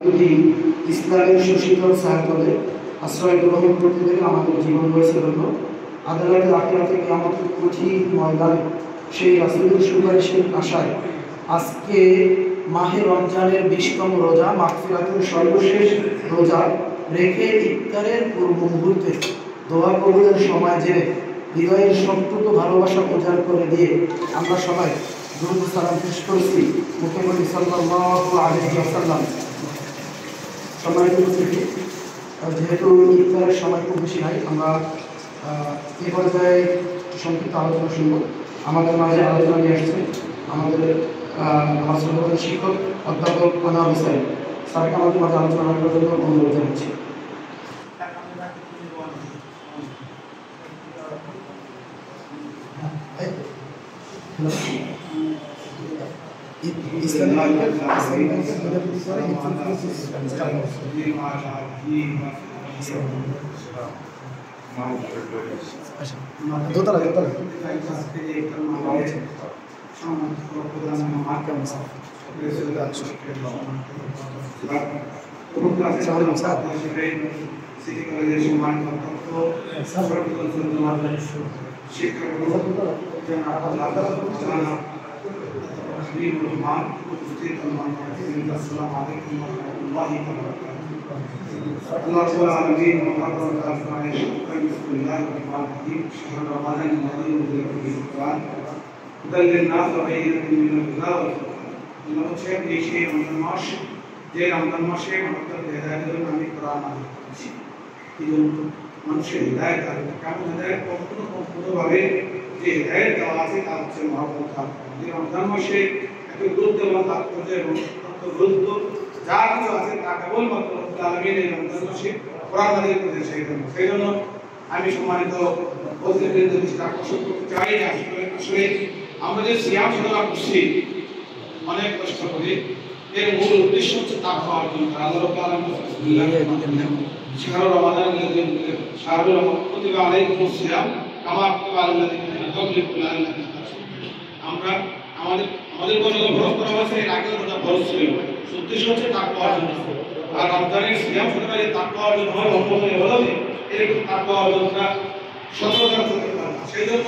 যদি ইসলামের সুশীতল ছায়াতলে আশ্রয় গ্রহণ করতে পেরে আমাদের জীবন হয়েছে হলো আদালতের আখিরাতে কিয়ামতের কঠিন ময়দানে সেই রাসূলের সুপারিশের আশায় আজকে মাহে রমজানের 20তম রোজা, মাগফিরাতের সর্বশেষ রোজা রেখে ইফতারের পূর্ব মুহূর্তে দোয়া কবুলের সময় জেনে হৃদয়ের সম্পূর্ণ ভালোবাসা প্রচার করে দিয়ে আমরা সবাই দুরূদ সালাম পেশ করছি মুহাম্মদ সাল্লাল্লাহু আলাইহি ওয়াসাল্লাম। সম্মানিত উপস্থিতি, যেহেতু ইফতারের সময় খুব বেশি নাই, আমরা এই পর্যায়ে সংক্ষিপ্ত আলোচনা শুনব। আমাদের মাঝে আলোচনা নিয়ে আসছেন আমাদের আমার শিক্ষক অধ্যাপক আনোয়ার হোসেন স্যারকে আমাদের মাঝে আলোচনা করার জন্য অনুরোধ জানাচ্ছি। দোতলা মানুষের হৃদায়ত কেমন হৃদায়ত কখনো যে হৃদায়ত দেওয়া আছে তা হচ্ছে মহব্বত। রমজান মাসে এত গুরুত্ব এবং তাৎপর্য এবং গুরুত্ব যা কিছু আছে তা কেবলমাত্র রব্বুল আলামিন এই রমজান মাসে কোরআন নাযিল করেছেন। সেই জন্য আমি সম্মানিত অতিথিদের দৃষ্টি আকর্ষণ করতে চাই যে আসলে আমরা যে সিয়াম সাধনা করছি অনেক কষ্ট করে, এর মূল উদ্দেশ্য হচ্ছে তাকওয়া অর্জন করা। আল্লাহ রাব্বুল আলামিন শাহরু রমাদান শাহরু কুতিবা আলাইকুমুস সিয়াম কামা কুতিবা আলাল লাযিনা মিন ক্বাবলিকুম লাআল্লাকুম তাত্তাকুন। আমরা আমাদের উপর যখন ফরজ করা হয়েছে এর আগে ওটা ফরজ ছিল, উদ্দেশ্য হচ্ছে তাকওয়া অর্জন। আর রমজানের সিয়াম সাধনা যে তাকওয়া অর্জন হয় অন্তত হলো যে এরকম তাকওয়া অর্জনটা সততা করতে পারে। সেই জন্য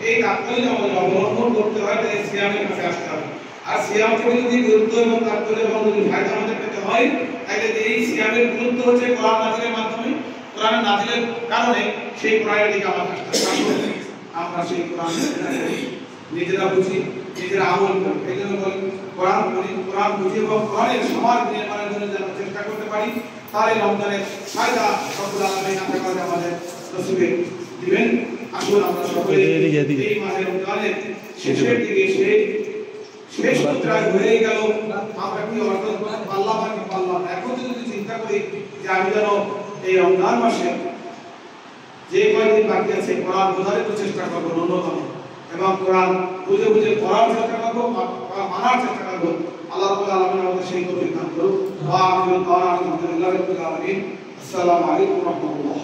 এই তাকওয়া আমাদের অবলম্বন করতে হয়, তাই সিয়ামের কাছে আসতে হবে। আর সিয়াম থেকে যদি গুরুত্ব এবং তাৎপর্য এবং যদি ফায়দা আমাদের পেতে হয়, তাহলে এই সিয়ামের গুরুত্ব হচ্ছে কোরআন নাযিলের মাধ্যমে, কোরআন নাযিলের কারণে সেই কোরআনের দিকে আমাদের আসতে হবে। আমরা সেই কোরআন নিজেরা বুঝি, নিজেরা আমল করি। এই জন্য বলি কোরআন পড়ি, কোরআন বুঝি এবং কোরআনের সমাজ নির্মাণের জন্য যেন চেষ্টা করতে পারি। তাহলে রমজানের ফায়দা রব্বুল আলামিন আমাদের নসিবে দিবেন। আসুন আমরা সকলে এই মাসে রমজানের শেষের দিকে শেষ সূত্রায় হয়ে গেল, আমরা কি অর্জন পারলাম নাকি পারলাম না। এখন যদি চিন্তা করি যে আমি যেন এই রমজান মাসে যে কয়েকদিন বাকি আছে কোরআন বোঝার চেষ্টা করবো ন্যূনতম, এবং কোরআন বুঝে বুঝে পড়ার চেষ্টা করবো, মানার চেষ্টা করবো। আল্লাহ রাব্বুল আলামিন আমাদের সেই তৌফিক দান করুন। ওয়া আমিরু দাওয়ানা আলহামদুলিল্লাহি রাব্বিল আলামিন। আসসালামু আলাইকুম ওয়া রাহমাতুল্লাহ।